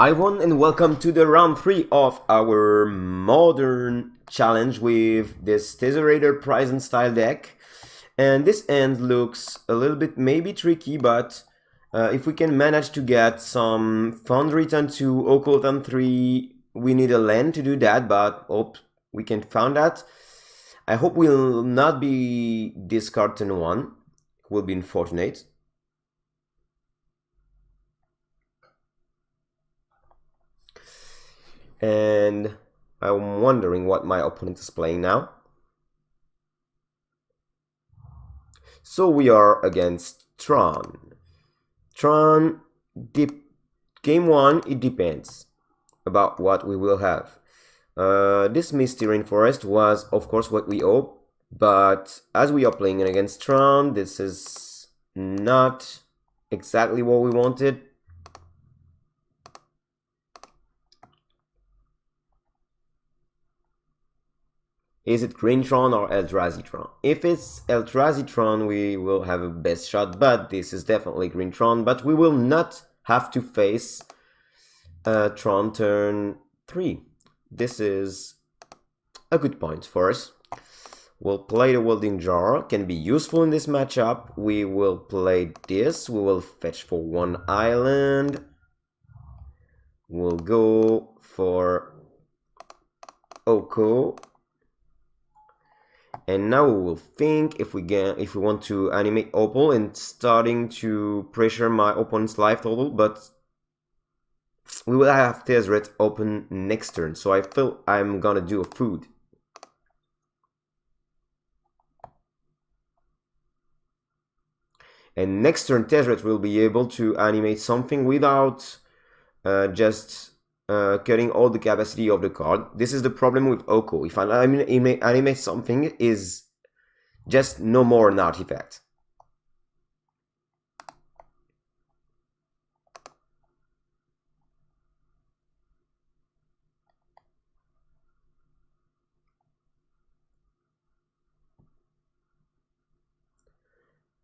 Hi everyone and welcome to the round 3 of our modern challenge with this Tezzerator Prison style deck. And this end looks a little bit maybe tricky, but if we can manage to get some Foundry turn 2, Oko turn 3, we need a land to do that, but hope we can find that. I hope we'll not be discard turn 1, it will be unfortunate. And I'm wondering what my opponent is playing now. So we are against Tron. Tron, game 1, it depends about what we will have. This Misty Rainforest was, of course, what we hope, but as we are playing against Tron, this is not exactly what we wanted. Is it Green Tron or Eldrazi Tron? If it's Eldrazi Tron, we will have a best shot, but this is definitely Green Tron. But we will not have to face Tron turn 3. This is a good point for us. We'll play the Welding Jar, can be useful in this matchup. We will play this, we will fetch for 1 island. We'll go for Oko. And now we will think if we want to animate Opal and starting to pressure my opponent's life total, but we will have Tezzeret open next turn, so I feel I'm gonna do a food. And next turn Tezzeret will be able to animate something without just cutting all the capacity of the card. This is the problem with Oko. If I animate something, is just no more an artifact.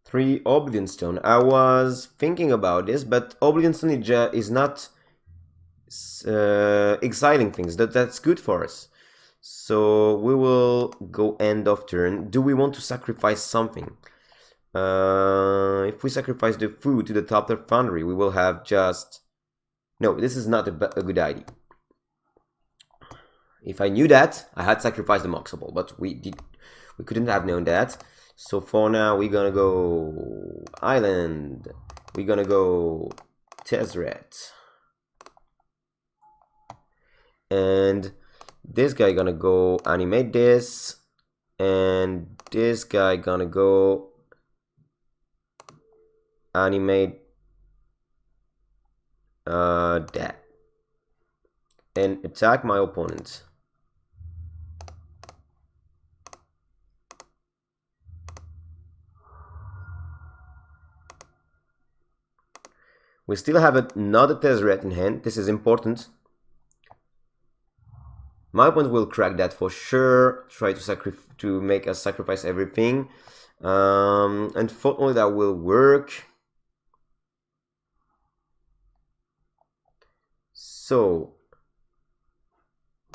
Three Oblivion Stone. I was thinking about this, but Oblivion Stone is not exiling things. That's good for us. So we will go end of turn. Do we want to sacrifice something? If we sacrifice the food to the top of Foundry, we will have just... No, this is not a good idea. If I knew that, I had sacrificed the Moxie Ball, but we couldn't have known that. So for now, we're gonna go Island. We're gonna go Tezzeret. And this guy gonna go animate this, and this guy gonna go animate that and attack my opponent. We still have another Tezzeret in hand. This is important. My opponent will crack that for sure. Try to make us sacrifice everything. Unfortunately, that will work. So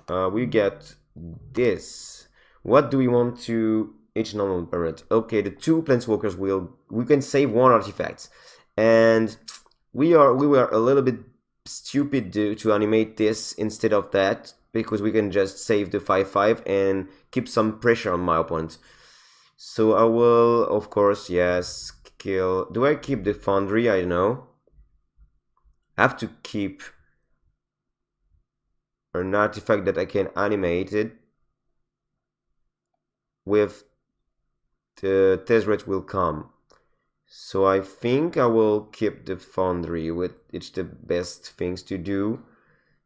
we get this. What do we want to each normal permanent? Okay, the 2 planeswalkers we can save 1 artifact, and we were a little bit stupid to animate this instead of that, because we can just save the 5/5 and keep some pressure on my opponent. So I will, of course, yes, kill. Do I keep the Foundry? I don't know. I have to keep an artifact that I can animate it with. The Tezzeret will come. So I think I will keep the Foundry, with it's the best things to do.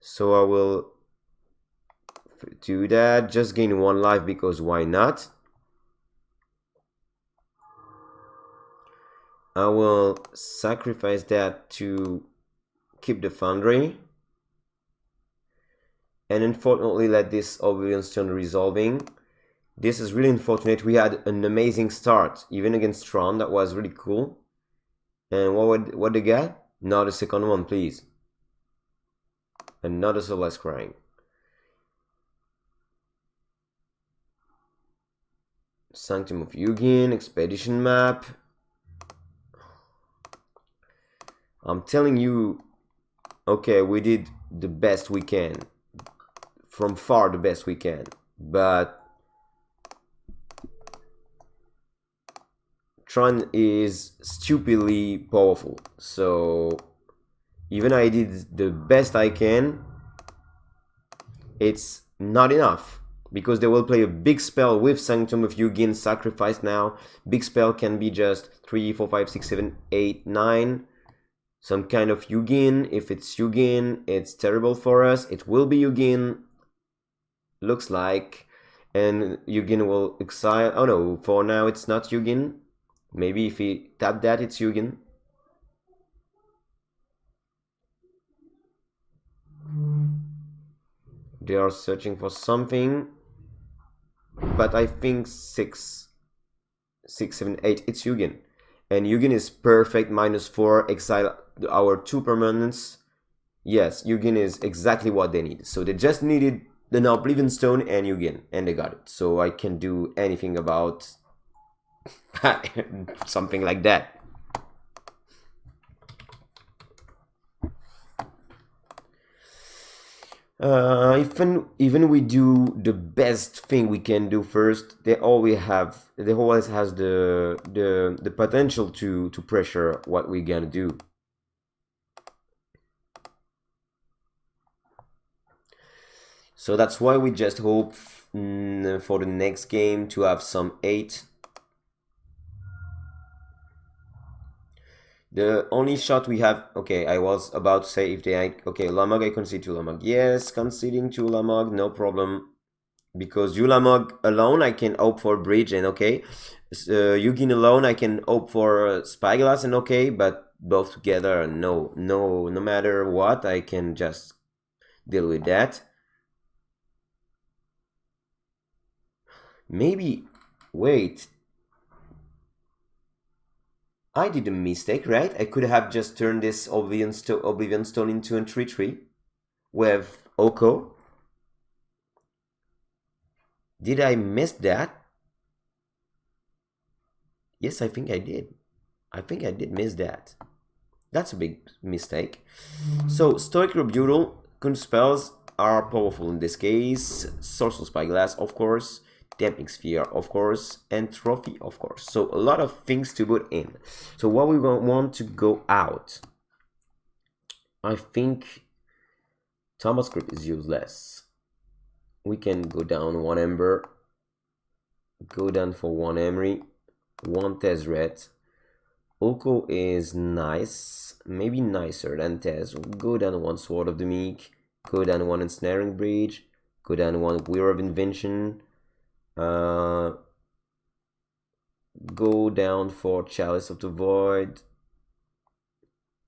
So I will do that, just gain 1 life because why not? I will sacrifice that to keep the Foundry, and unfortunately let this Oblivion Stone resolving. This is really unfortunate. We had an amazing start, even against Tron. That was really cool. And what they get? Not a second one, please. Another Soulless Crying. Sanctum of Yugin, Expedition Map. I'm telling you, okay, we did the best we can. From far the best we can. But Tron is stupidly powerful. So even I did the best I can, it's not enough. Because they will play a big spell with Sanctum of Yugin sacrifice now. Big spell can be just 3, 4, 5, 6, 7, 8, 9. Some kind of Yugin. If it's Yugin, it's terrible for us. It will be Yugin. Looks like. And Yugin will exile. Oh no, for now it's not Yugin. Maybe if we tap that, it's Yugin. They are searching for something. But I think 6, 7, 8, it's Yugin. And Yugin is perfect, -4, exile our 2 permanents. Yes, Yugin is exactly what they need. So they just needed the Oblivion Stone and Yugin, and they got it. So I can't do anything about something like that. Even we do the best thing we can do first, they always has the potential to pressure what we're gonna do. So that's why we just hope for the next game to have some 8. The only shot we have, okay, I was about to say if they, okay, Lamog, I concede to Lamog. Yes, conceding to Lamog, no problem. Because Yulamog alone, I can hope for Bridge and okay. Yugin alone, I can hope for Spyglass and okay, but both together, no matter what, I can just deal with that. Maybe, wait. I did a mistake, right? I could have just turned this Oblivion Stone into a 3/3 with Oko. Did I miss that? Yes, I think I did. I think I did miss that. That's a big mistake. So, Stoic Rebuttal, counterspells are powerful in this case. Sorcerer Spyglass, of course. Damping Sphere, of course, and Trophy, of course. So a lot of things to put in. So what we want to go out, I think Thomas Script is useless. We can go down 1 Ember, go down for 1 Emery, 1 Tezzeret. Oko is nice, maybe nicer than Tez. Go down 1 Sword of the Meek, go down 1 Ensnaring Bridge, go down 1 Weir of Invention. Go down for Chalice of the Void.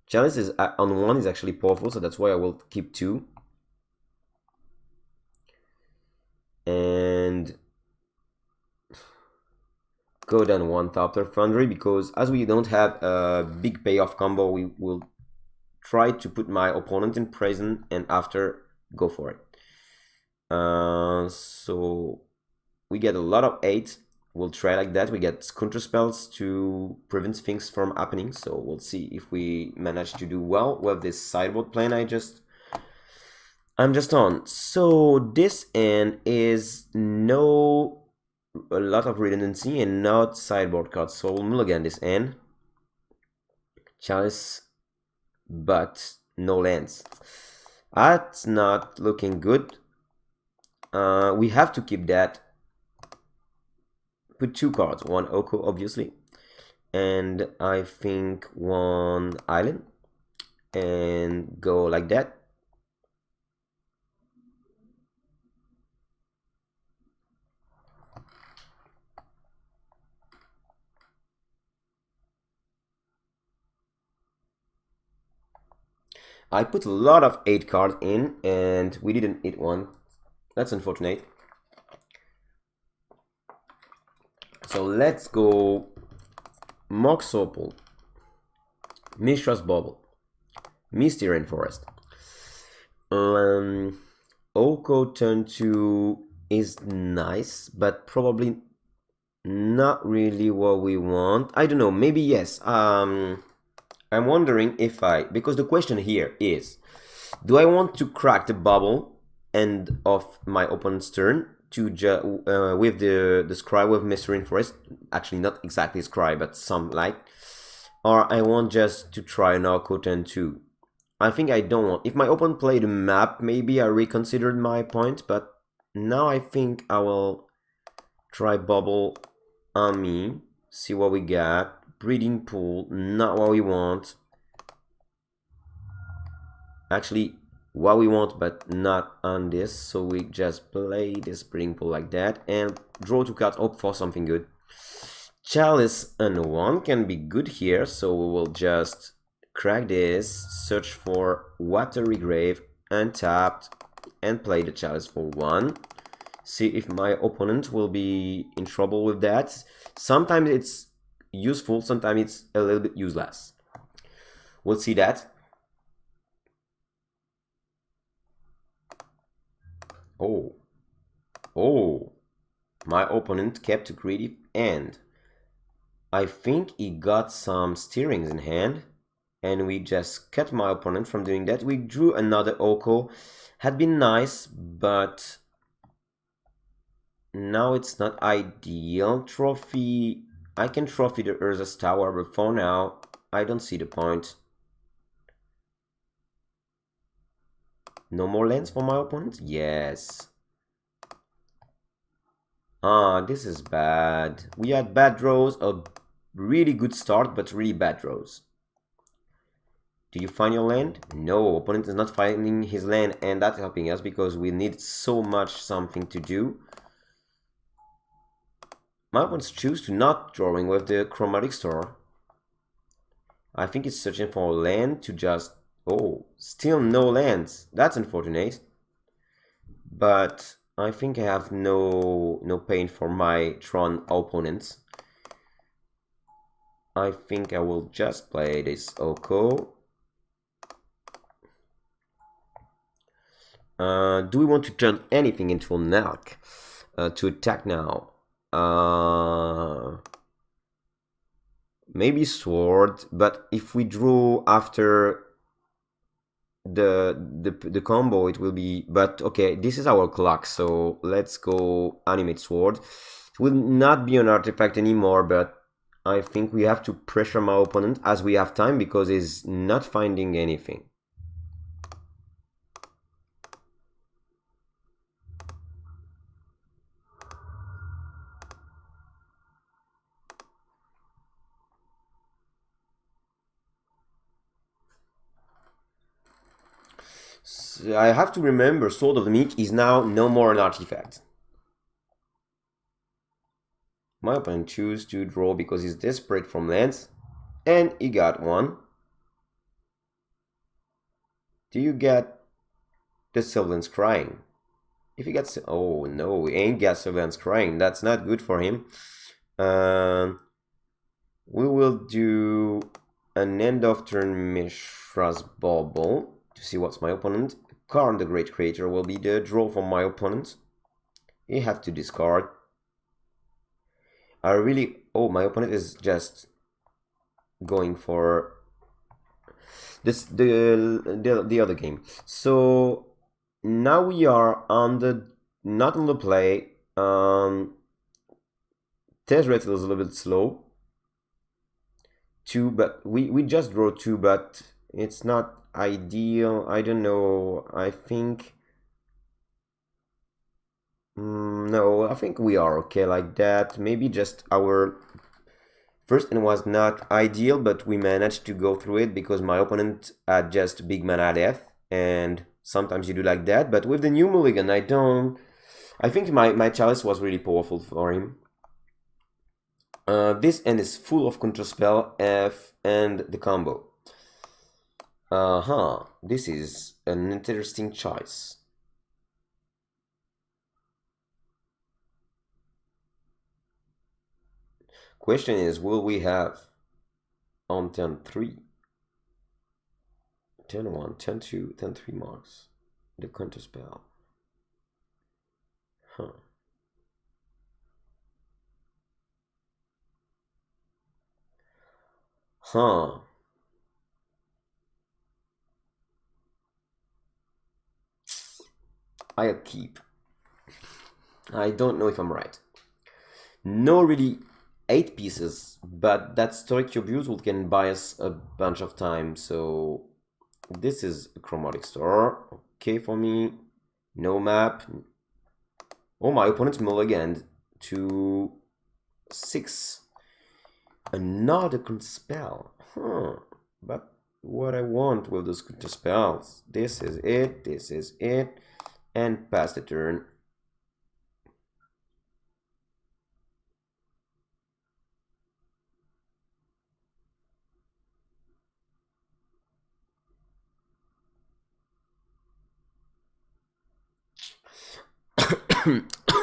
Chalice is on 1 is actually powerful, so that's why I will keep 2. And go down 1 Thopter Foundry, because as we don't have a big payoff combo, we will try to put my opponent in prison and after go for it. So we get a lot of 8. We'll try like that. We get counter spells to prevent things from happening. So we'll see if we manage to do well with this sideboard plan I'm just on. So this end is a lot of redundancy and not sideboard cards. So we'll mulligan this end. Chalice, but no lands. That's not looking good. We have to keep that. Put 2 cards, 1 Oko obviously, and I think 1 Island, and go like that. I put a lot of 8 cards in, and we didn't hit 1. That's unfortunate. So let's go Mox Opal, Mishra's Bubble, Misty Rainforest. Oko turn 2 is nice, but probably not really what we want. I don't know, maybe yes. I'm wondering if because the question here is, do I want to crack the bubble end of my opponent's turn to with the scry with Mr. Rainforest? Actually, not exactly scry, but some like. Or I want just to try an Oko turn 2. I think I don't want. If my opponent played a map, maybe I reconsidered my point, but now I think I will try bubble on me, see what we got. Breeding pool, not what we want. Actually, what we want, but not on this. So we just play this breeding pool like that and draw 2 cards, hope for something good. Chalice and 1 can be good here, so we will just crack this, search for Watery Grave, untapped, and play the Chalice for 1. See if my opponent will be in trouble with that. Sometimes it's useful, sometimes it's a little bit useless. We'll see that. Oh, my opponent kept a greedy hand. I think he got some steerings in hand, and we just cut my opponent from doing that. We drew another Oko. Had been nice, but now it's not ideal. Trophy, I can trophy the Urza's tower, but for now, I don't see the point. No more lands for my opponent? Yes. This is bad. We had bad draws, a really good start, but really bad draws. Do you find your land? No, opponent is not finding his land, and that's helping us because we need so much something to do. My opponents choose to not drawing with the Chromatic Store. I think it's searching for a land to just... Oh, still no lands. That's unfortunate. But I think I have no pain for my Tron opponents. I think I will just play this Oko. Do we want to turn anything into a Nelk to attack now? Maybe sword, but if we draw after the combo, it will be. But okay, this is our clock, so let's go animate sword. It will not be an artifact anymore, but I think we have to pressure my opponent as we have time because he's not finding anything. So I have to remember Sword of the Meek is now no more an artifact. My opponent chooses to draw because he's desperate from lands, and he got one. Do you get the Sylvan's Crying? If he gets... Oh no, he ain't got Sylvan's Crying. That's not good for him. We will do an end of turn Mishra's Bauble to see what's my opponent. Karn the Great Creator will be the draw for my opponent. You have to discard. I really... Oh, my opponent is just going for this the other game. So now we are on the not on the play. Tezzeret is a little bit slow. 2, but we just draw 2, but it's not ideal. I don't know. I think no, I think we are okay like that. Maybe just our first end was not ideal, but we managed to go through it because my opponent had just big mana death, and sometimes you do like that. But with the new mulligan, I think my chalice was really powerful for him. This end is full of counterspell, F, and the combo. This is an interesting choice. Question is, will we have on turn 3, turn 1, turn 2, turn 3 marks? the counterspell. Huh. Huh. I'll keep. I don't know if I'm right. No, really 8 pieces, but that Stoic Tribute can buy us a bunch of time, so this is a chromatic store. Okay for me. No map. Oh, my opponent's mulliganed to 6. Another counterspell. Huh. But what I want with those counterspells. This is it. This is it. And pass the turn.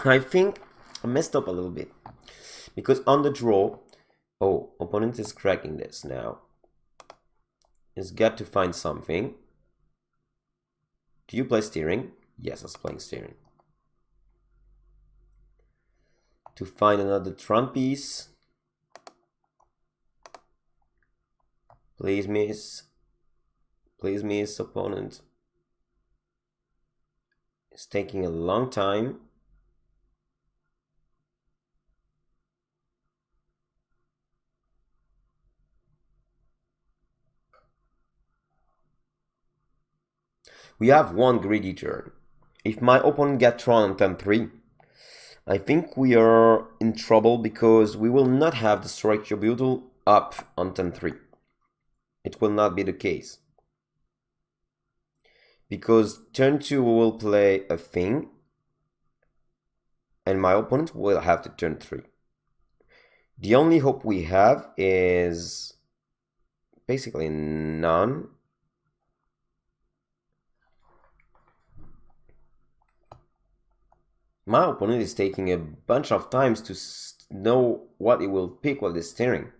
I think I messed up a little bit. Because on the draw, oh, opponent is cracking this now. He's got to find something. Do you play steering? Yes, I was playing steering. To find another Tron piece. Please miss. Please miss, opponent. It's taking a long time. We have one greedy turn. If my opponent gets Tron on turn 3, I think we are in trouble because we will not have the Strike Tribute up on turn 3. It will not be the case. Because turn 2 we will play a thing, and my opponent will have to turn 3. The only hope we have is basically none. My opponent is taking a bunch of times to know what he will pick with the steering.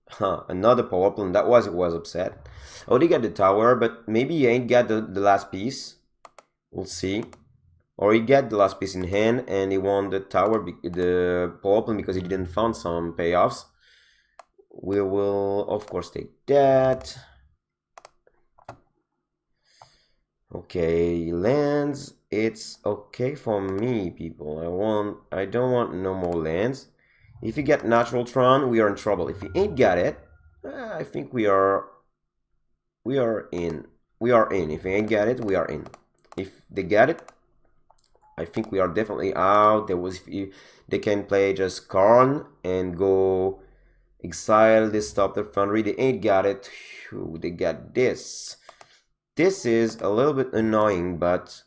Huh, another power plant. That was upset. Oh, they got the tower, but maybe he ain't got the last piece. We'll see. Or he got the last piece in hand and he won the tower, the power plant, because he didn't find some payoffs. We will, of course, take that. Okay, lands. It's okay for me, people. I don't want no more lands. If he get natural Tron, we are in trouble. If he ain't got it, I think we are in. We are in. If he ain't got it, we are in. If they get it, I think we are definitely out. They can play just Karn and go exile this stop the foundry. They ain't got it. Whew, they got this. This is a little bit annoying, but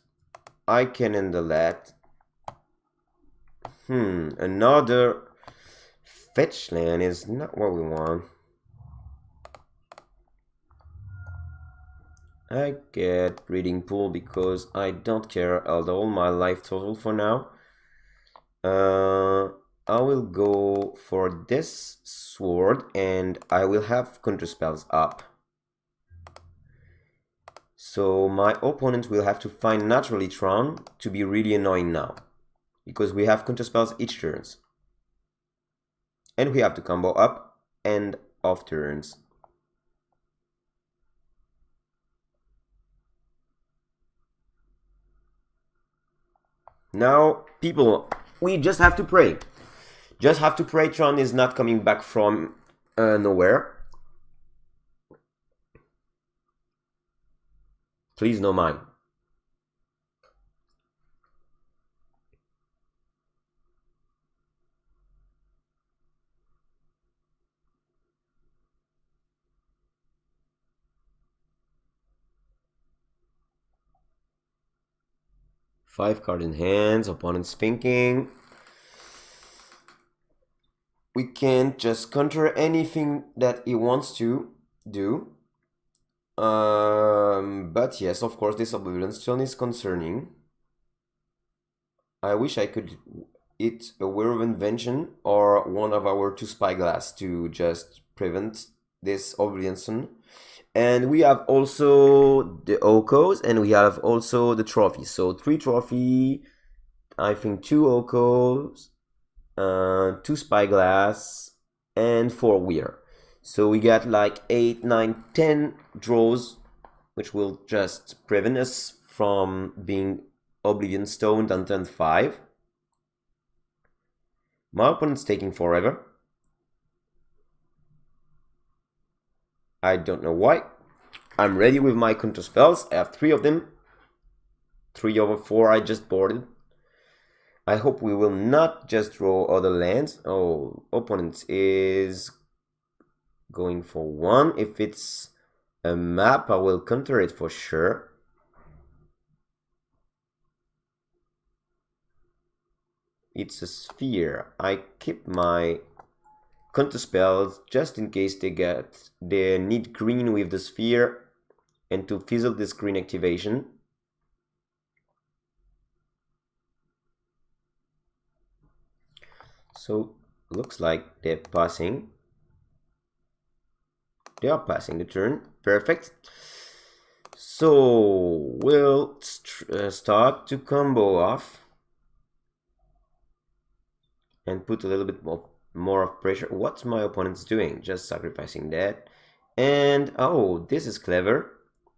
I can handle that. Another fetch land is not what we want. I get breeding pool because I don't care all my life total for now. I will go for this sword and I will have counterspells up. So my opponent will have to find naturally Tron to be really annoying now, because we have counterspells each turns. And we have to combo up and off turns. Now, people, we just have to pray. Just have to pray Tron is not coming back from nowhere. Please, no mine. Five card in hands, opponent's thinking. We can't just counter anything that he wants to do. But yes, of course, this Oblivion Stone is concerning. I wish I could hit a Wheel of Invention or one of our 2 Spyglass to just prevent this Oblivion Stone. And we have also the Okos, and we have also the trophies. So 3 trophy, I think 2 Okos, 2 Spyglass, and 4 Weir. So we got like 8, 9, 10 draws, which will just prevent us from being Oblivion Stoned on turn 5. My opponent's taking forever. I don't know why. I'm ready with my counter spells. I have 3 of them. 3 over 4 I just boarded. I hope we will not just draw other lands. Oh, opponent is going for 1. If it's a map, I will counter it for sure. It's a sphere. I keep my counter spells just in case they need green with the sphere and to fizzle this green activation. So looks like they're passing. They are passing the turn. Perfect. So we'll start to combo off and put a little bit more of pressure. What's my opponent's doing? Just sacrificing that. And oh, this is clever.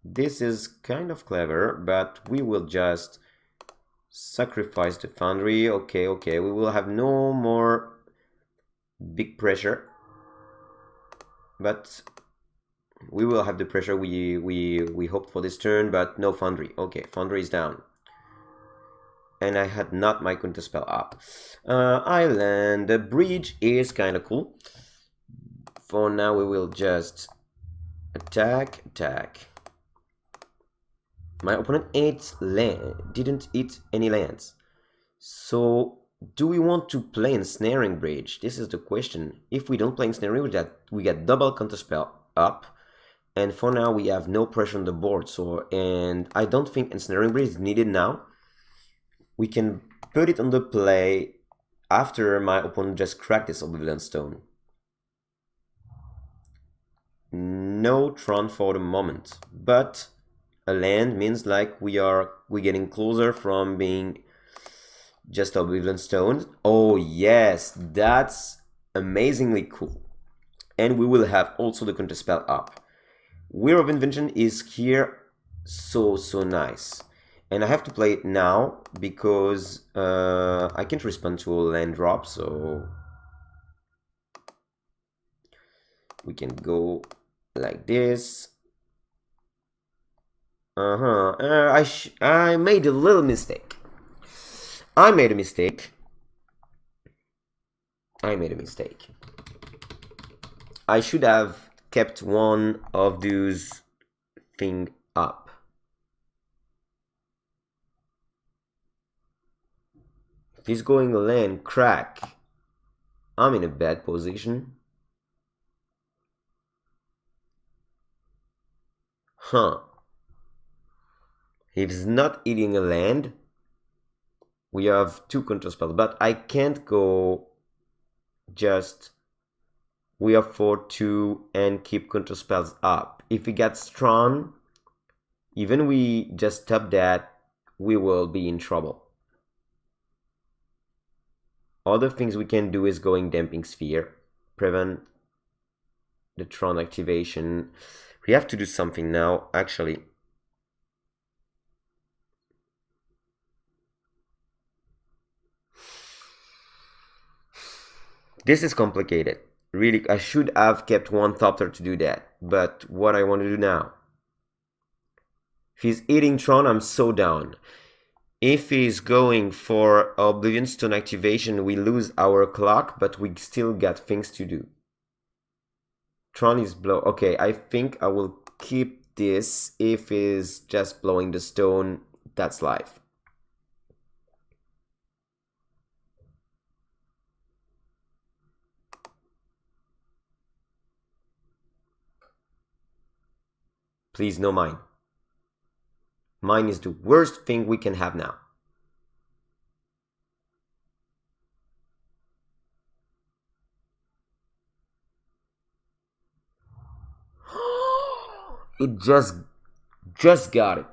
This is kind of clever, but we will just sacrifice the foundry. Okay, we will have no more big pressure, but we will have the pressure we hoped for this turn, but no foundry. Okay, foundry is down. And I had not my counter spell up. Island, the bridge is kind of cool. For now, we will just attack. My opponent didn't eat any lands. So, do we want to play Ensnaring Bridge? This is the question. If we don't play Ensnaring Bridge, we get double counter spell up. And for now, we have no pressure on the board. So, and I don't think Ensnaring Bridge is needed now. We can put it on the play after my opponent just cracked this Oblivion Stone. No Tron for the moment, but a land means like we're getting closer from being just Oblivion Stone. Oh yes, that's amazingly cool. And we will have also the counter spell up. Wheel of Invention is here, so nice. And I have to play it now because I can't respond to a land drop, so we can go like this. I made a little mistake. I made a mistake. I should have kept one of those things up. If he's going land crack, I'm in a bad position. Huh. If he's not eating a land, we have 2 counter spells, but I can't go just we have 4-2 and keep counter spells up. If we get strong, even we just tap that, we will be in trouble. Other things we can do is going Damping Sphere, prevent the Tron activation. We have to do something now, actually. This is complicated. Really, I should have kept one Thopter to do that. But what I want to do now. If he's eating Tron, I'm so down. If he's going for Oblivion Stone activation, we lose our clock, but we still got things to do. Tron is blow. Okay, I think I will keep this. If he's just blowing the stone, that's life. Please, no mine. Mine is the worst thing we can have now. It just got it.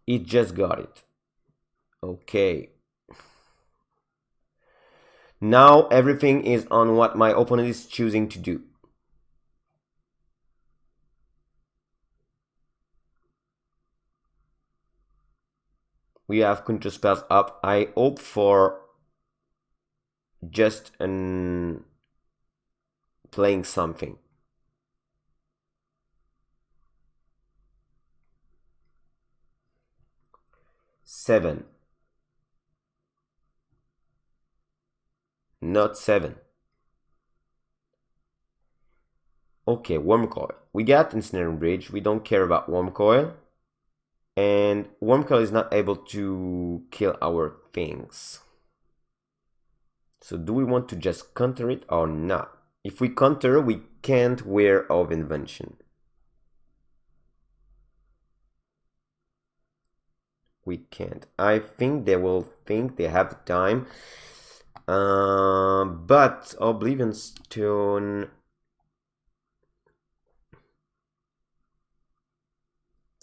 It just got it. Okay. Now everything is on what my opponent is choosing to do. We have counter spells up. I hope for just playing something. Seven. Not 7. Okay, Worm Coil. We got Ensnaring Bridge. We don't care about Worm Coil. And Worm Coil is not able to kill our things. So do we want to just counter it or not? If we counter, we can't Wear of Invention. We can't. I think they will think they have time. But Oblivion Stone...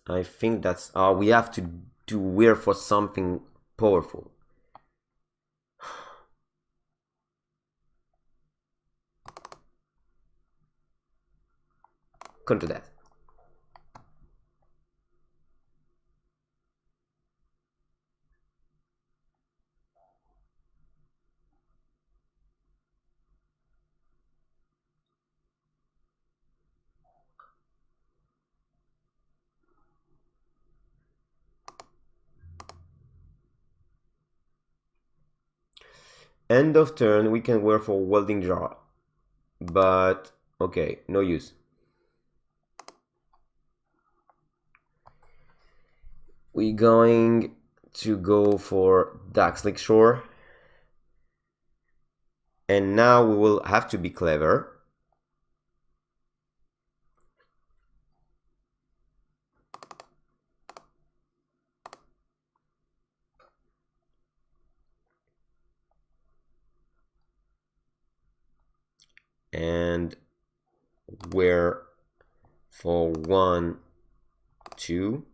I think that's... we have to do Wear for something powerful. Counter that. End of turn, we can Wear for Welding Jar. But, okay, no use. We're going to go for Daxlick Shore. And now we will have to be clever. And Wear for 1, 2.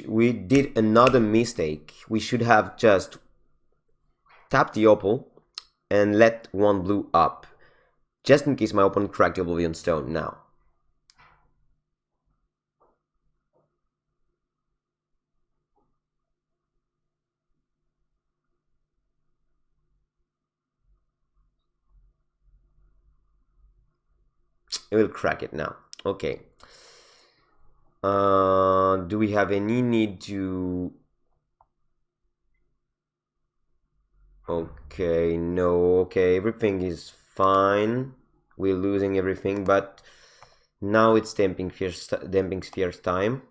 We did another mistake. We should have just tapped the opal and let 1 blue up, just in case my opponent cracked the Oblivion Stone now. It will crack it now. Okay. Do we have any need to... Okay, no, okay, everything is fine. We're losing everything, but now it's Damping Sphere's time.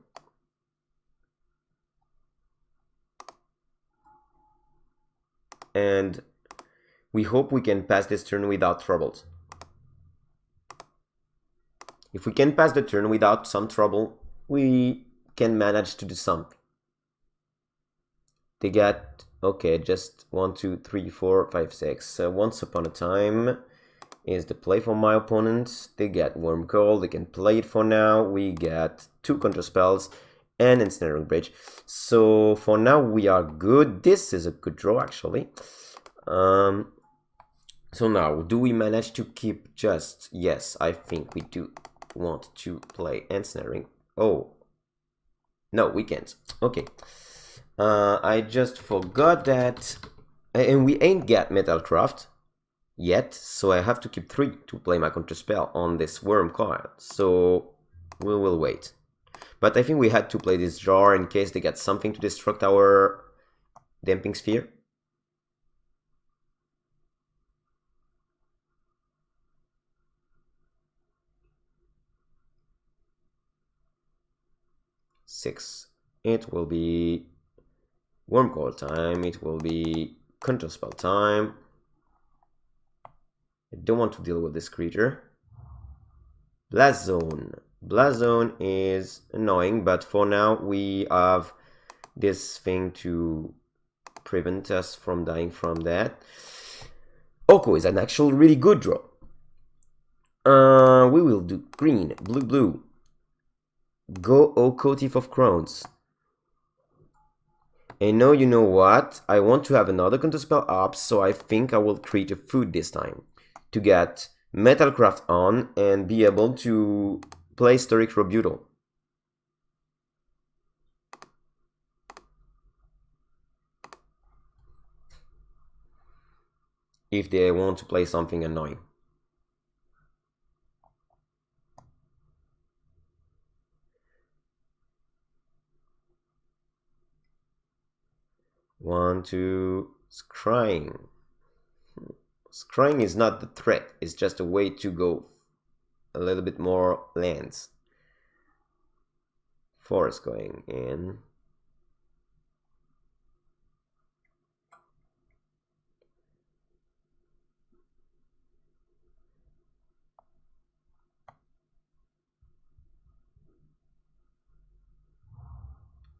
And we hope we can pass this turn without troubles. If we can pass the turn without some trouble, we can manage to do something. They got, okay, just 1, 2, 3, 4, 5, 6. Once upon a time is the play for my opponents. They get Worm Coil, they can play it for now. We get 2 counter spells and Ensnaring Bridge. So for now we are good. This is a good draw actually. So now, do we manage to keep just... Yes, I think we do want to play Ensnaring. Oh, no, we can't. Okay. I just forgot that... And we ain't get Metalcraft yet, so I have to keep 3 to play my counterspell on this Worm Coil. So we will wait. But I think we had to play this jar in case they get something to destruct our Damping Sphere. Six. It will be Worm Coil time. It will be counterspell time. I don't want to deal with this creature. Blast Zone. Blast Zone is annoying, but for now we have this thing to prevent us from dying from that. Oko is an actual really good draw. We will do green, blue, blue. Go Oko, Thief of Crowns. And now you know what? I want to have another counterspell up, so I think I will create a food this time to get Metalcraft on and be able to play Historic Rebutal. If they want to play something annoying. One, two, Scrying. Scrying is not the threat, it's just a way to go a little bit more lands. Forest going in.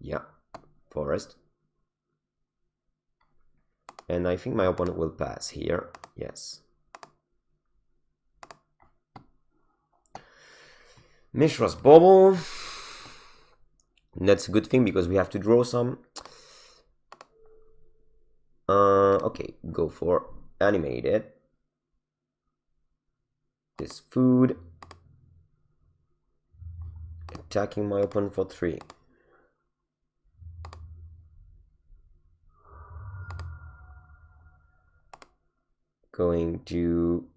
Yeah, forest. And I think my opponent will pass here. Yes. Mishra's Bubble. That's a good thing because we have to draw some. Okay, go for animated. This food. Attacking my opponent for 3. Going to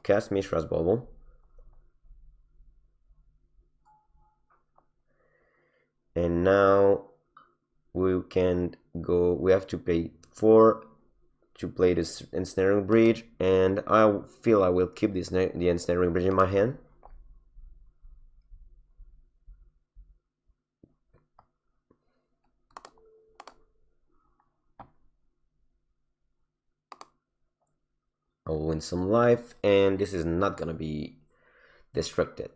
cast Mishra's Bubble. And now we can go, we have to pay 4 to play this Ensnaring Bridge, and I feel I will keep this the Ensnaring Bridge in my hand. I'll win some life, and this is not gonna be destructed.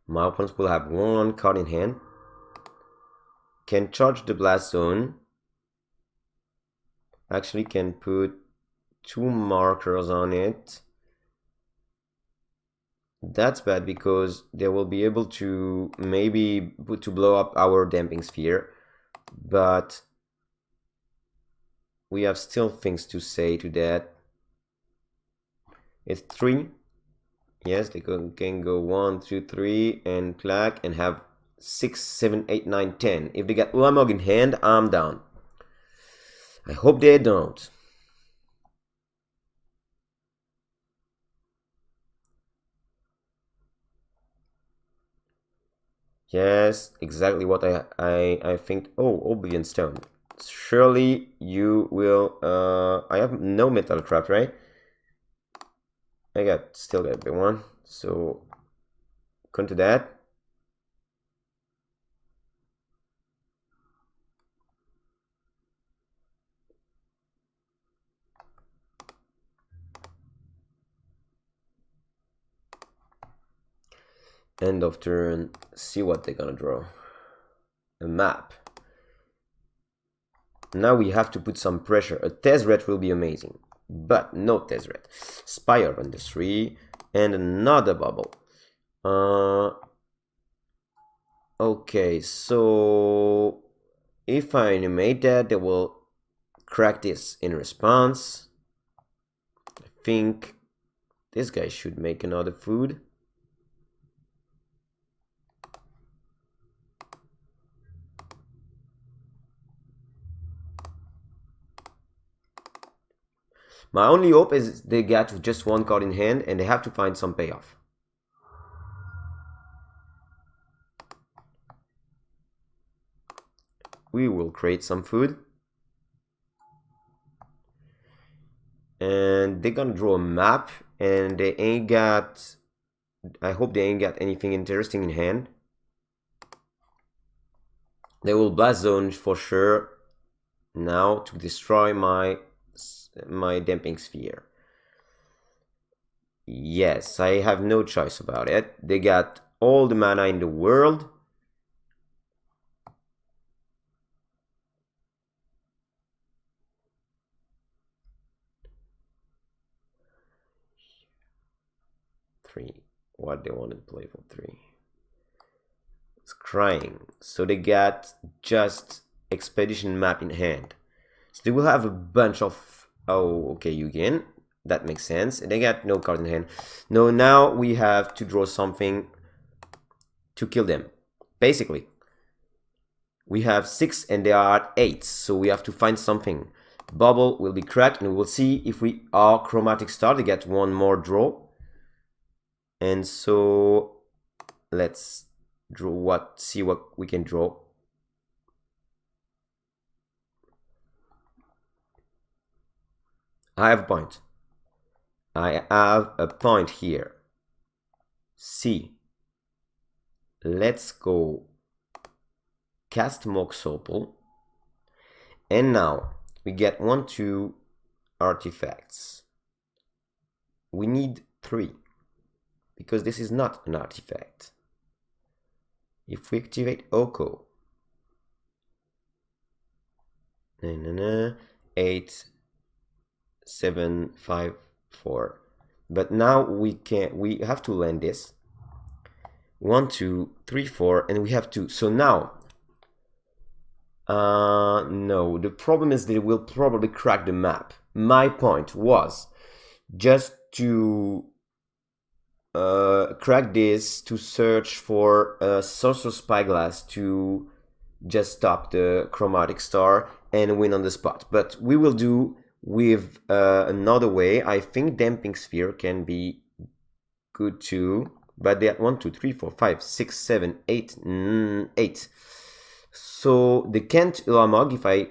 My opponents will have 1 card in hand. Can charge the Blast Zone. Actually can put 2 markers on it. That's bad because they will be able to maybe blow up our Damping Sphere, but we have still things to say to that. It's 3. Yes, they can go 1, 2, 3 and clack and have 6, 7, 8, 9, 10. If they get Ulamog in hand, I'm down. I hope they don't. Yes, exactly what I think. Oh, Oblivion Stone. Surely you will. I have no Metalcraft, right? I still got B1, so come to that. End of turn, see what they're gonna draw. A map. Now we have to put some pressure. A Tezzeret will be amazing, but no Tezzeret. Spire on the 3 and another bubble. Okay, so if I animate that, they will crack this in response. I think this guy should make another food. My only hope is they get just 1 card in hand and they have to find some payoff. We will create some food. And they're gonna draw a map and they ain't got... I hope they ain't got anything interesting in hand. They will Blast Zone for sure now to destroy my Damping Sphere. Yes, I have no choice about it. They got all the mana in the world. Three. What they want to play for 3? It's crying. So they got just expedition map in hand. So they will have a bunch of... Oh, okay, Yugen. That makes sense. They got no cards in hand. No, now we have to draw something to kill them. Basically. We have 6 and they are at 8. So we have to find something. Bubble will be cracked and we will see if we are Chromatic Star. They get one more draw. And so let's draw see what we can draw. I have a point. I have a point here. C. Let's go cast Mox Opal. And now we get 1, 2 artifacts. We need 3 because this is not an artifact. If we activate Oko, 8, 7, 5, 4. But now we have to land this. 1, 2, 3, 4, and we have 2. So now, no, the problem is that it will probably crack the map. My point was just to crack this, to search for a Sorcerer Spyglass to just stop the Chromatic Star and win on the spot. But we will do with another way. I think Damping Sphere can be good too. But they are 1, 2, 3, 4, 5, 6, 7, 8, 8. So they can't Ulamog if I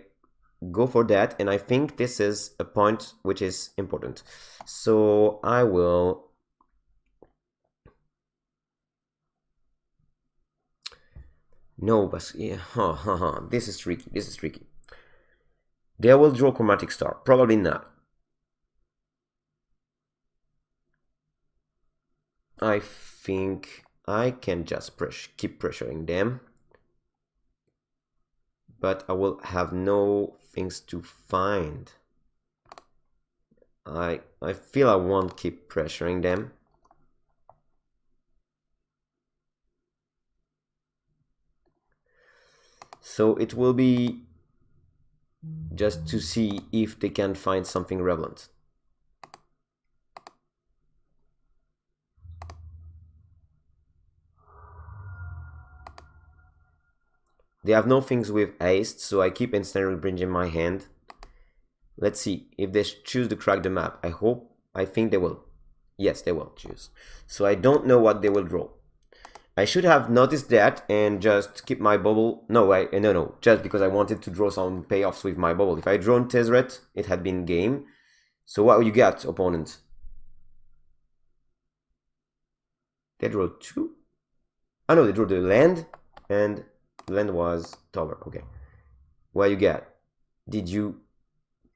go for that. And I think this is a point which is important. So I will... No, but yeah, this is tricky. This is tricky. They will draw Chromatic Star. Probably not. I think I can just keep pressuring them. But I will have no things to find. I feel I won't keep pressuring them. So it will be just to see if they can find something relevant. They have no things with haste, so I keep Ensnaring Bridge in my hand. Let's see if they choose to crack the map. I think they will. Yes, they will choose. So I don't know what they will draw. I should have noticed that and just keep my bubble. No, no, just because I wanted to draw some payoffs with my bubble. If I drawn Tezzeret, it had been game. So what you got, opponent? They draw 2? Oh no, they drew the land, and the land was Tower. Okay. What you got? Did you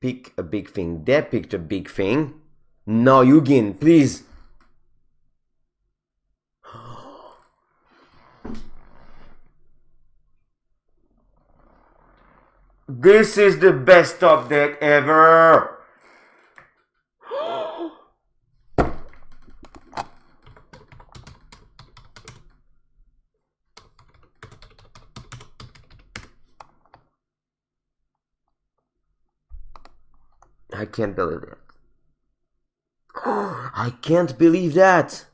pick a big thing? They picked a big thing. No, Yugin, please. This is the best top deck ever! I can't believe that. I can't believe that!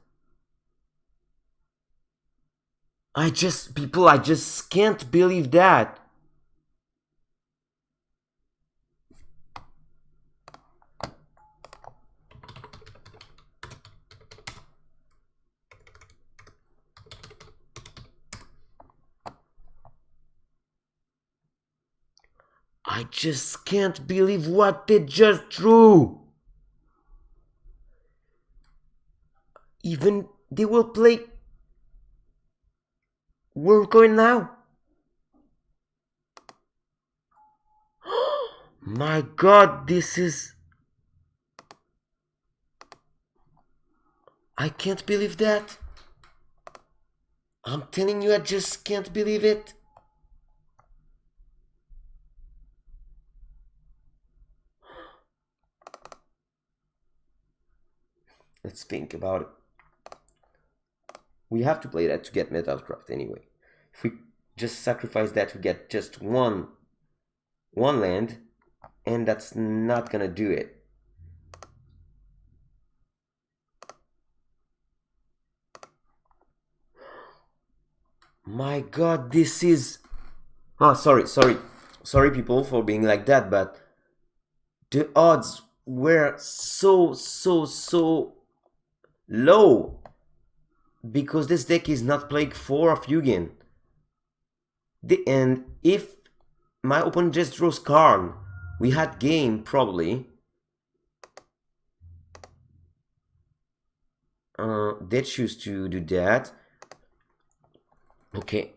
I just can't believe that! I just can't believe what they just drew. Even they will play World Coin now. My god, this is... I can't believe that. I'm telling you, I just can't believe it. Let's think about it. We have to play that to get Metalcraft anyway. If we just sacrifice that to get just one land, and that's not gonna do it. My god, this is... Oh, sorry people for being like that, but the odds were so low because this deck is not playing 4 of Yugen. And if my opponent just draws Karn, we had game probably. They choose to do that. Okay,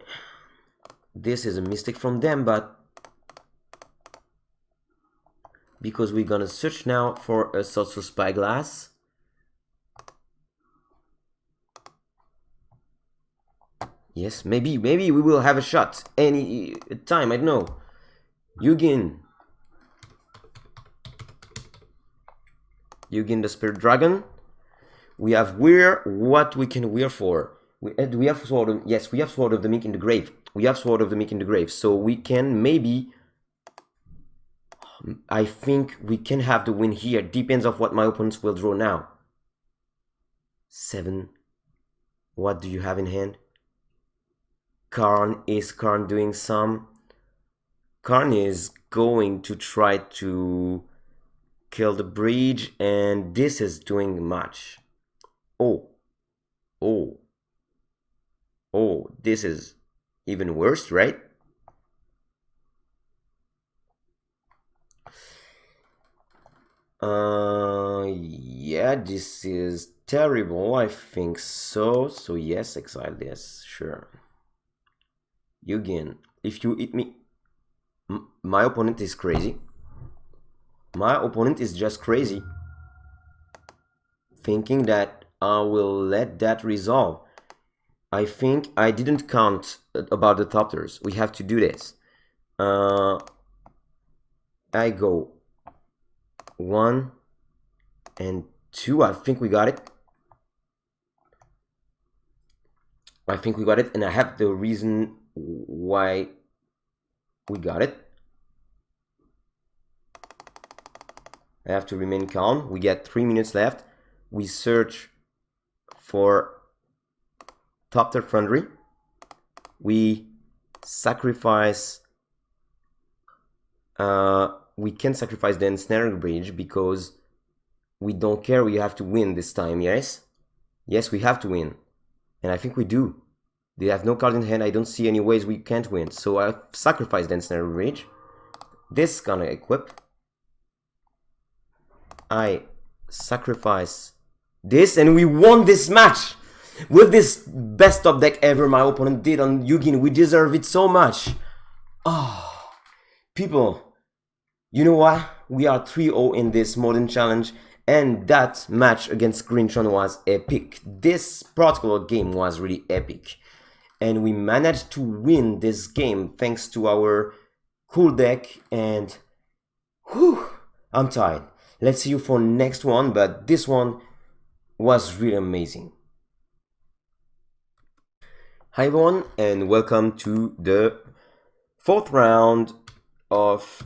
this is a mistake from them, but because we're gonna search now for a Social Spyglass. Yes, maybe we will have a shot any time, I don't know. Yugen the Spirit Dragon. We have Weir. What we can Weir for? We have Sword of... Yes, we have Sword of the Meek in the grave. We have Sword of the Meek in the grave. So we can maybe... I think we can have the win here. Depends on what my opponents will draw now. 7. What do you have in hand? Karn. Is Karn doing some? Karn is going to try to kill the bridge, and this is doing much. Oh, this is even worse, right? Yeah, this is terrible, I think so. So yes, exile this, sure. Yugen, if you hit me... My opponent is crazy. My opponent is just crazy. Thinking that I will let that resolve. I think I didn't count about the Thopters. We have to do this. I go 1 and 2. I think we got it. And I have the reason why we got it. I have to remain calm. We get 3 minutes left. We search for Thopter Foundry. We sacrifice... we can sacrifice the Ensnaring Bridge because we don't care. We have to win this time, yes? Yes, we have to win. And I think we do. They have no card in hand. I don't see any ways we can't win. So I sacrifice the Ensnaring Bridge. This gonna equip. I sacrifice this, and we won this match! With this best top deck ever my opponent did on Yugen. We deserve it so much. Oh, people, you know what? We are 3-0 in this modern challenge, and that match against Greentron was epic. This particular game was really epic. And we managed to win this game thanks to our cool deck, and whew, I'm tired. Let's see you for next one, but this one was really amazing. Hi everyone, and welcome to the 4th round of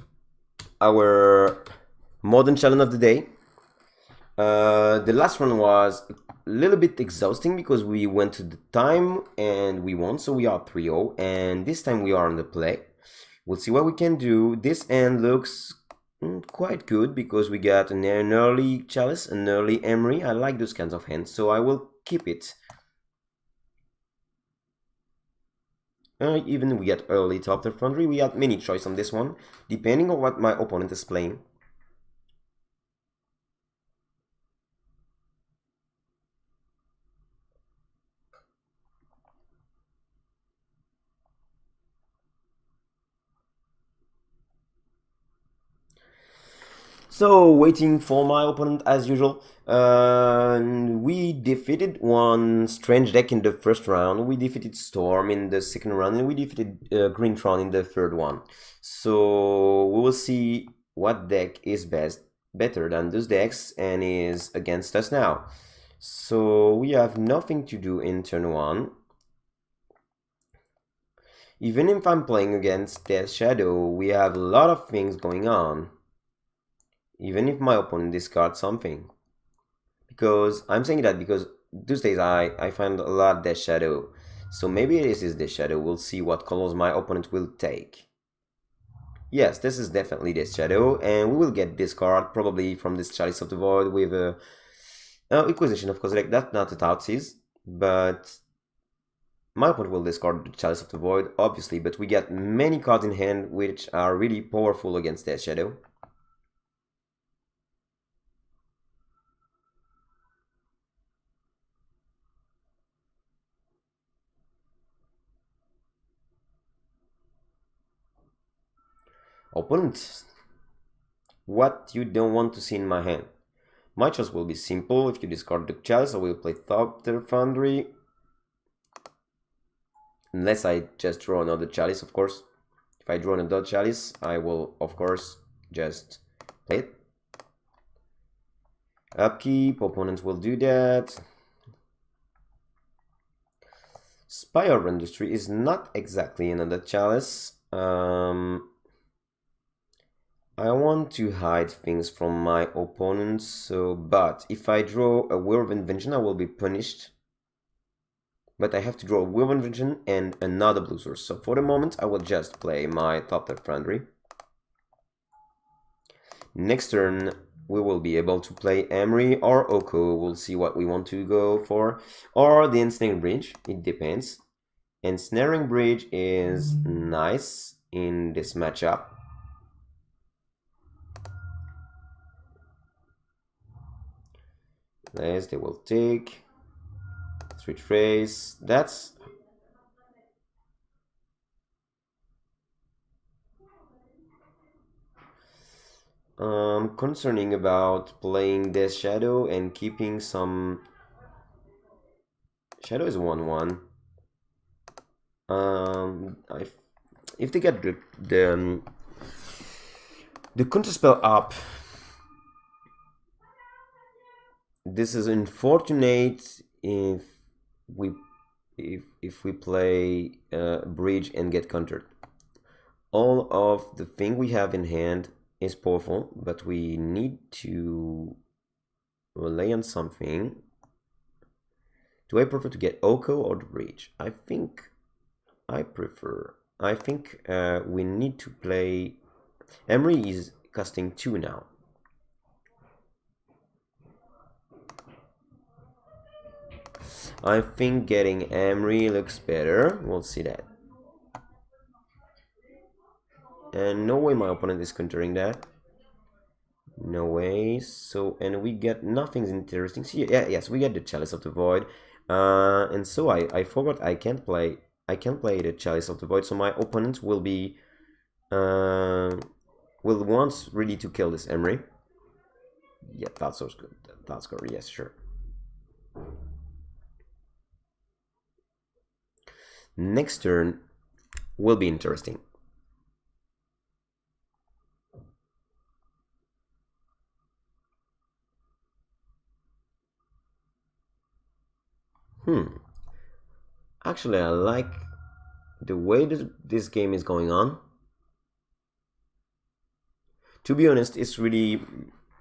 our modern challenge of the day. The last one was a little bit exhausting because we went to the time and we won, so we are 3-0, and this time we are on the play. We'll see what we can do. This end looks quite good because we got an early Chalice, an early Emery. I like those kinds of hands, so I will keep it. Even we get early Thopter Foundry. We had many choice on this one, depending on what my opponent is playing. So, waiting for my opponent as usual. We defeated one strange deck in the first round. We defeated Storm in the second round, and we defeated Greentron in the third one. So we will see what deck is better than those decks and is against us now. So we have nothing to do in turn 1. Even if I'm playing against Death Shadow, we have a lot of things going on. Even if my opponent discards something. Because I'm saying that because these days I find a lot Death Shadow. So maybe this is Death Shadow. We'll see what colors my opponent will take. Yes, this is definitely Death Shadow, and we will get discard probably from this Chalice of the Void with a Inquisition, of course, like that's not a Thoughtseize, but my opponent will discard the Chalice of the Void, obviously, but we get many cards in hand which are really powerful against Death Shadow. Opponent, what you don't want to see in my hand? My choice will be simple. If you discard the Chalice, I will play Thopter Foundry. Unless I just draw another Chalice, of course. If I draw another Chalice, I will, of course, just play it. Upkeep, opponents will do that. Spire of Industry is not exactly another Chalice. I want to hide things from my opponents, so but if I draw a Will of Invention, I will be punished. But I have to draw a Will of Invention and another blue source. So for the moment, I will just play my Thopter Foundry. Next turn, we will be able to play Emery or Oko. We'll see what we want to go for. Or the Ensnaring Bridge, it depends. Ensnaring Bridge is nice in this matchup. Yes, they will take. Switch race. That's concerning about playing Death Shadow and keeping some. Shadow is 1/1. If they get the counterspell up, this is unfortunate if we play bridge and get countered. All of the thing we have in hand is powerful, but we need to rely on something. Do I prefer to get Oko or the bridge? I think I think we need to play. Emery is costing 2 now. I think getting Emery looks better. We'll see that. And no way my opponent is countering that. No way. So, and we get nothing's interesting. See, yeah, yes, we get the Chalice of the Void. And so I forgot I can't play the Chalice of the Void, so my opponent will be will want really to kill this Emery. Yeah, that's so good. That's good. Yes, sure. Next turn will be interesting. Actually, I like the way this game is going on. To be honest, it's really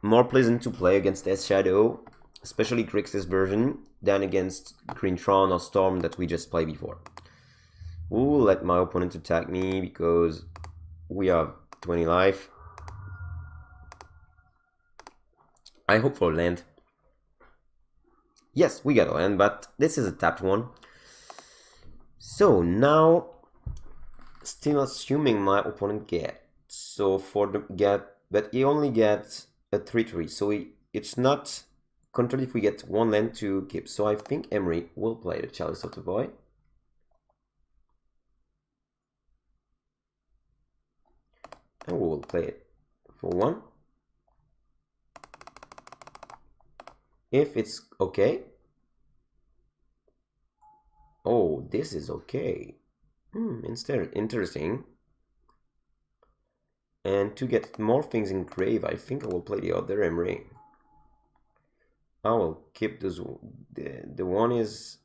more pleasant to play against Death Shadow, especially Grixis version, than against Greentron or Storm that we just played before. We'll let my opponent attack me because we have 20 life. I hope for land. Yes, we got a land, but this is a tapped one. So now, still assuming my opponent gets. So for the get, but he only gets a 3/3. So it's not controlled if we get 1 land to keep. So I think Emery will play the Chalice of the Void. And we will play it for 1. If it's okay. Oh, this is okay. Instead, interesting. And to get more things in grave, I think I will play the other emery. I will keep this. The one is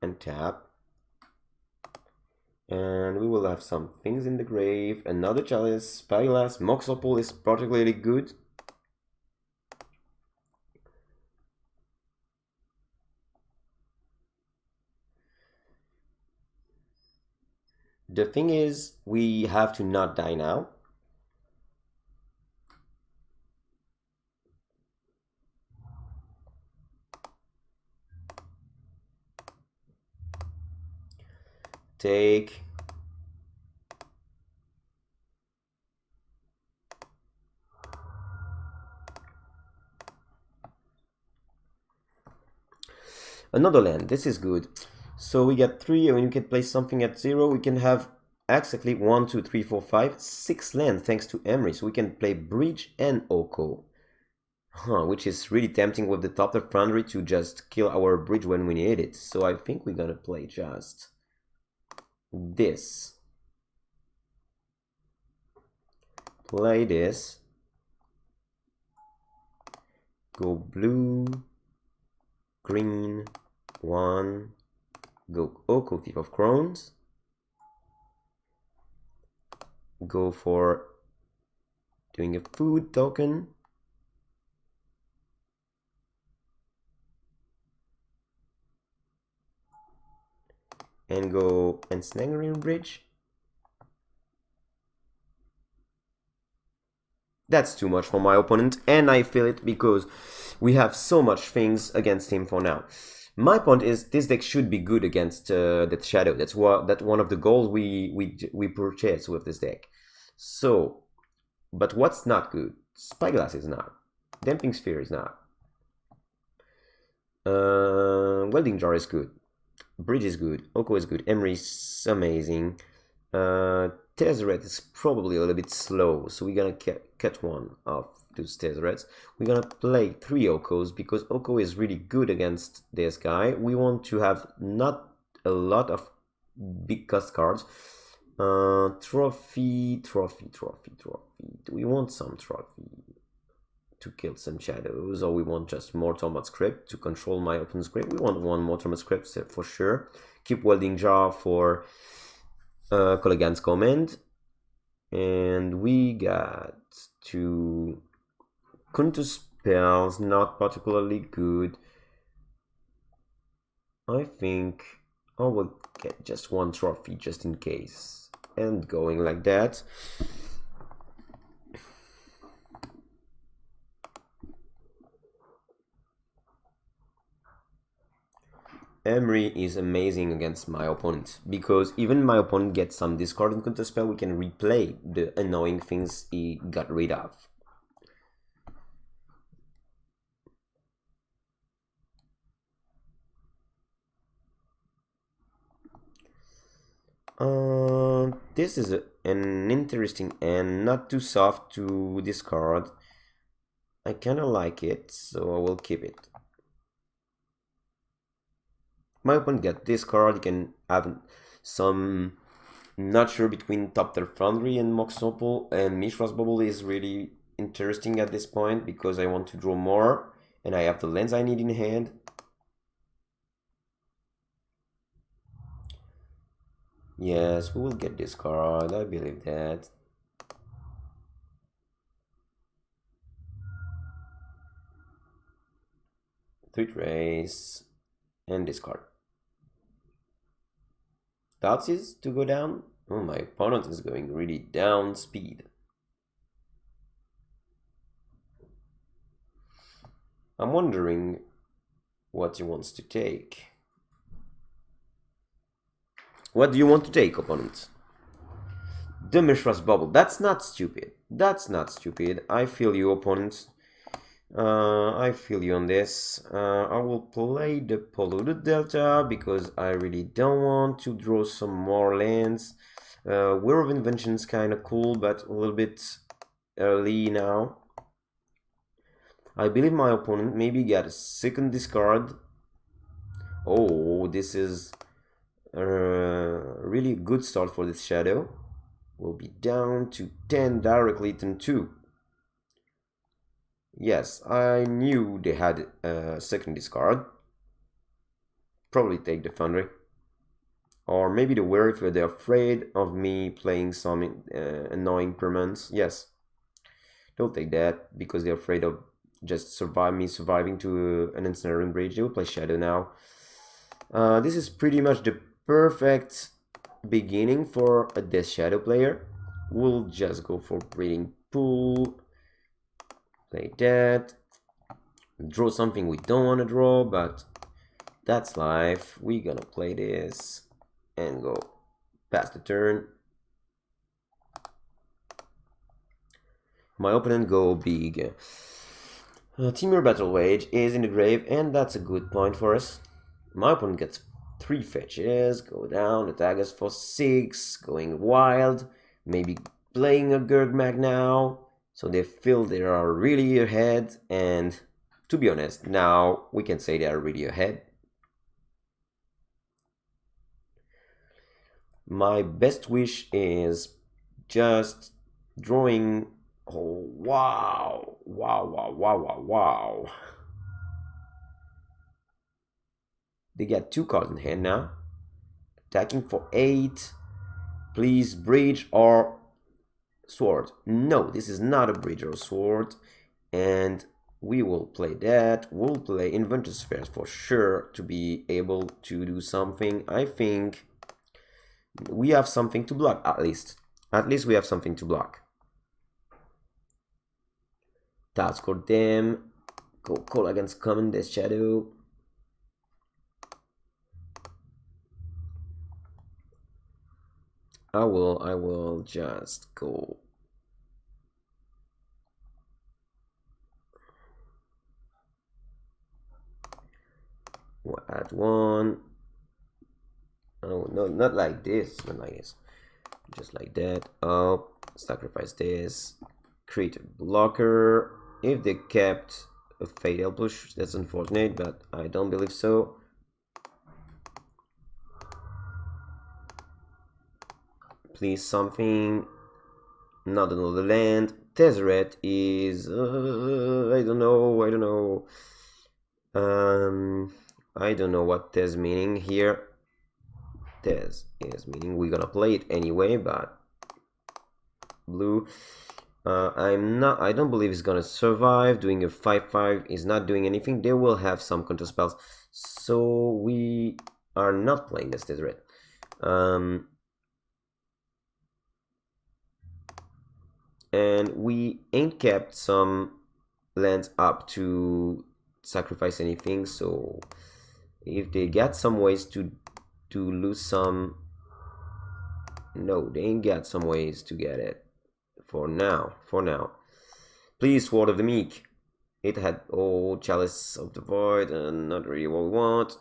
untap. And we will have some things in the grave. Another chalice, spyglass, mox opal is particularly good. The thing is, we have to not die now. Take. Another land. This is good. So we get 3, and when you can place something at 0, we can have exactly 1, 2, 3, 4, 5, 6 land thanks to Emery. So we can play Bridge and Oko. Which is really tempting with the top of Foundry to just kill our bridge when we need it. So I think we're gonna play just this. Play this. Go blue, green, 1. Go Oko, Thief of Crowns. Go for doing a food token. And go Ensnaring Bridge. That's too much for my opponent, and I feel it because we have so much things against him for now. My point is this deck should be good against that Shadow. That's one of the goals we purchase with this deck. So, but what's not good? Spyglass is not. Damping Sphere is not. Welding Jar is good. Bridge is good. Oko is good. Emery is amazing. Tezzeret is probably a little bit slow, so we're gonna cut one of those Tezzerets. We're gonna play 3 Okos because Oko is really good against this guy. We want to have not a lot of big cost cards. Trophy. Do we want some trophy to kill some shadows, or we want just more Tormod script to control my opponent's grave? We want 1 more Tormod script for sure. Keep Welding Jar for Kolaghan's command. And we got 2 counter spells, not particularly good. I think I will get just 1 trophy just in case. And going like that. Emery is amazing against my opponent, because even my opponent gets some discard and counter spell, we can replay the annoying things he got rid of. This is an interesting and not too soft to discard. I kind of like it, so I will keep it. My opponent get this card. You can have some nurture between Top Tier Foundry and Mox Opal, and Mishra's Bubble is really interesting at this point because I want to draw more and I have the lands I need in hand. Yes, we will get this card, I believe that. Three trace and discard. Dots is to go down. Oh, my opponent is going really down speed. I'm wondering what he wants to take. What do you want to take, opponent? The Mishra's Bubble. That's not stupid. That's not stupid. I feel you, opponent. I feel you on this. I will play the Polluted Delta because I really don't want to draw some more lands. War of Invention is kind of cool, but a little bit early now. I believe my opponent maybe got a second discard. Oh, this is a really good start for this shadow. We'll be down to 10 directly turn 2. Yes, I knew they had a second discard. Probably take the Foundry. Or maybe the Wear if they're afraid of me playing some annoying permanents. Yes, they'll take that because they're afraid of just surviving to an ensnaring bridge. They will play Shadow now. This is pretty much the perfect beginning for a Death Shadow player. We'll just go for Breeding Pool. Play that. Draw something we don't want to draw, but that's life. We're gonna play this and go past the turn. My opponent go big. Temur Battle Wage is in the grave, and that's a good point for us. My opponent gets 3 fetches, go down, attack us for 6, going wild, maybe playing a Gurgmag now, so they feel they are really ahead, and to be honest, now we can say they are really ahead. My best wish is just drawing. Oh, wow. Wow. They get 2 cards in hand now. Attacking for 8. Please, bridge or sword. No, this is not a bridge or sword. And we will play that. We'll play Inventor Spheres for sure to be able to do something. I think we have something to block, at least. At least we have something to block. Task for them. Go call against common Death Shadow. I will just go. We'll add 1. Oh no, not like this, not like this. Just like that. Oh, sacrifice this. Create a blocker. If they kept a Fatal Push, that's unfortunate, but I don't believe so. Please something. Not another land. Tezzeret is I don't know. I don't know what Tez meaning here. Tez is meaning we're gonna play it anyway, but blue. I don't believe it's gonna survive. Doing a 5/5 is not doing anything. They will have some counter spells, so we are not playing this Tezzeret. And we ain't kept some lands up to sacrifice anything, so if they get some ways to lose some, no, they ain't got some ways to get it for now. Please, Sword of the Meek. It had Chalice of the Void, and not really what we want,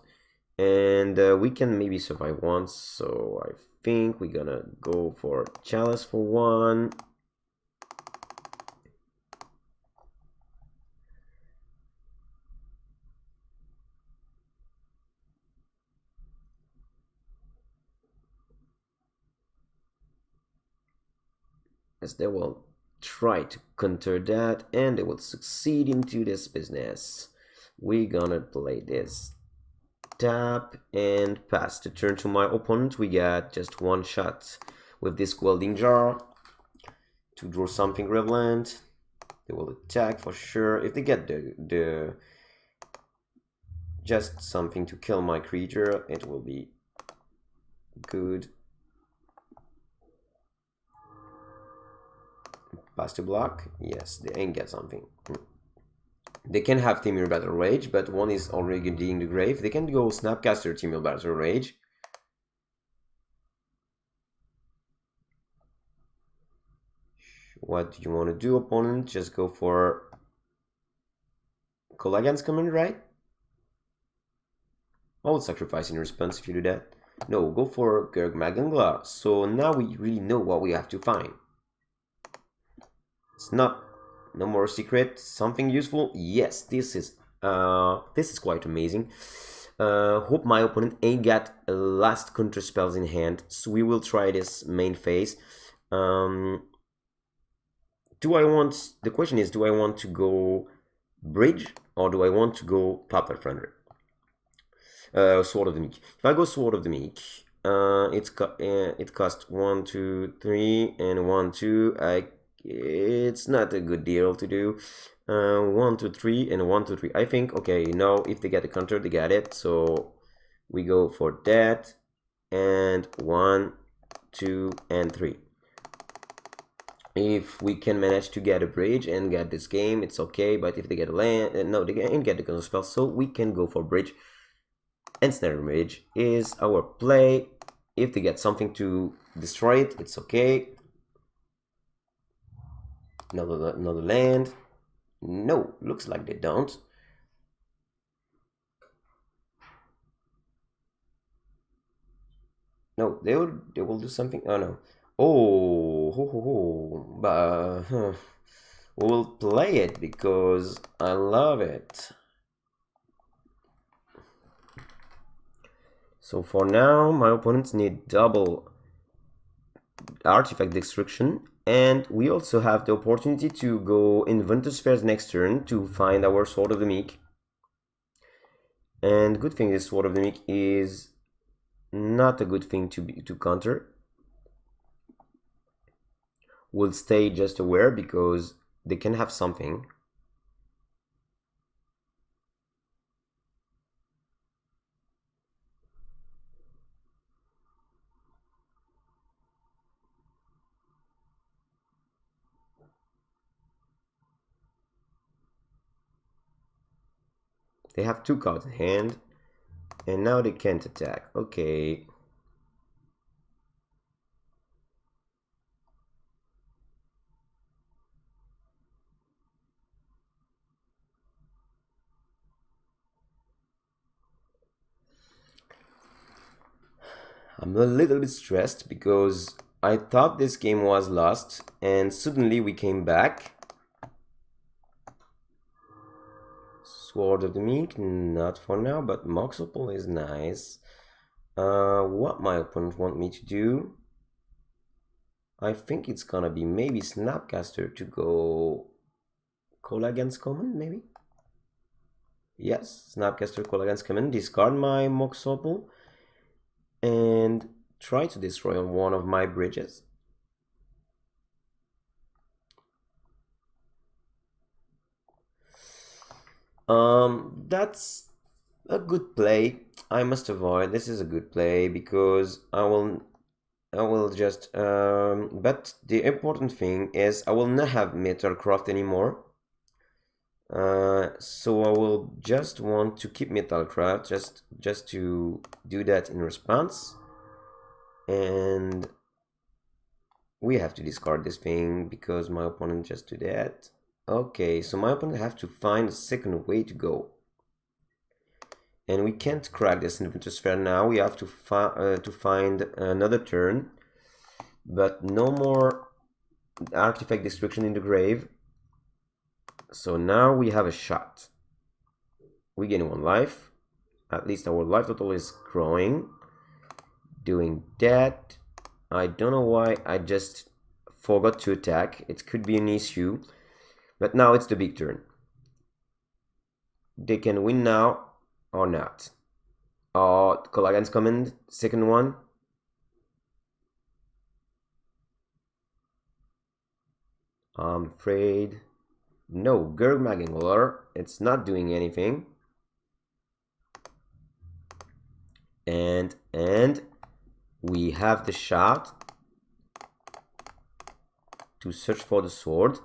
and we can maybe survive once, so I think we're gonna go for Chalice for 1. As they will try to counter that, and they will succeed into this business. We're gonna play this tap and pass the turn to my opponent. We got just 1 shot with this Welding Jar to draw something relevant. They will attack for sure. If they get the just something to kill my creature, it will be good. Pass to block. Yes, they ain't get something. They can have Temur Battle Rage, but one is already in the grave. They can go Snapcaster Temur Battle Rage. What do you want to do, opponent? Just go for Call Against Command, right? I will sacrifice in response if you do that. No, go for Gurgmag. So now we really know what we have to find. It's not No more secret. Something useful. Yes, this is quite amazing. Hope my opponent ain't got last counter spells in hand. So we will try this main phase. The question is, do I want to go bridge or do I want to go Papa Thunder? Sword of the Meek. If I go Sword of the Meek, it costs 1, 2, 3, and 1, 2. It's not a good deal to do. 1, 2, 3, and 1, 2, 3. I think, okay, now if they get a counter, they get it. So we go for that. And 1, 2, and 3. If we can manage to get a bridge and get this game, it's okay. But if they get a land, no, they can't get the counter spell. So we can go for bridge. And Snare Bridge is our play. If they get something to destroy it, it's okay. Another land. No, looks like they don't. No, they will do something. Oh no. Oh, but we'll play it because I love it. So for now, my opponents need double artifact destruction, and we also have the opportunity to go Inventus Spheres next turn to find our Sword of the Meek. And good thing is Sword of the Meek is not a good thing to counter. We'll stay just aware because they can have something. They have 2 cards in hand, and now they can't attack. Okay. I'm a little bit stressed because I thought this game was lost, and suddenly we came back. Sword of the Meek, not for now, but Mox Opal is nice. What my opponent want me to do? I think it's gonna be maybe Snapcaster to go Call Against Common, maybe? Yes, Snapcaster Call Against Common, discard my Mox Opal, and try to destroy one of my bridges. That's a good play. I must avoid. This is a good play because I will just but the important thing is I will not have Metalcraft anymore. So I will just want to keep Metalcraft just to do that in response. And we have to discard this thing because my opponent just did that. Okay, so my opponent have to find a second way to go. And we can't crack this Inventus Sphere now. We have to find another turn. But no more artifact destruction in the grave. So now we have a shot. We gain 1 life. At least our life total is growing. Doing that. I don't know why I just forgot to attack. It could be an issue. But now it's the big turn. They can win now or not. Or Call Against Command, second one. I'm afraid. No, Gurmagangler. It's not doing anything. And we have the shot to search for the sword.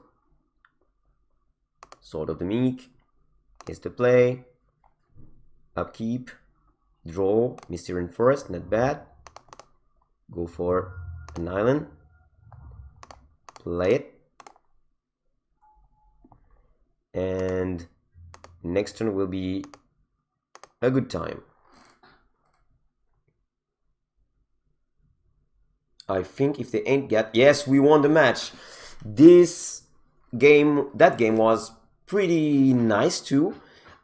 Sword of the Meek is the play. Upkeep, draw, Mysterian Forest, not bad. Go for an island. Play it. And next turn will be a good time. I think if they ain't get... Yes, we won the match. This that game was pretty nice too.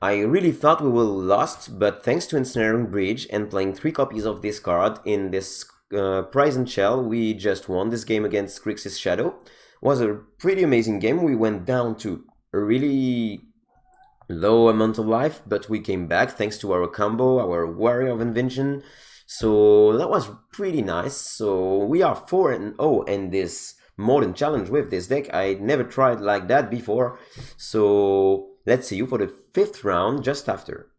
I really thought we will lost, but thanks to Ensnaring Bridge and playing 3 copies of this card in this Prison Shell, we just won this game against Grixis Shadow. Was a pretty amazing game. We went down to a really low amount of life, but we came back thanks to our combo, our Warrior of Invention. So that was pretty nice. So we are 4-0 in this modern challenge with this deck. I never tried like that before. So let's see you for the 5th round just after.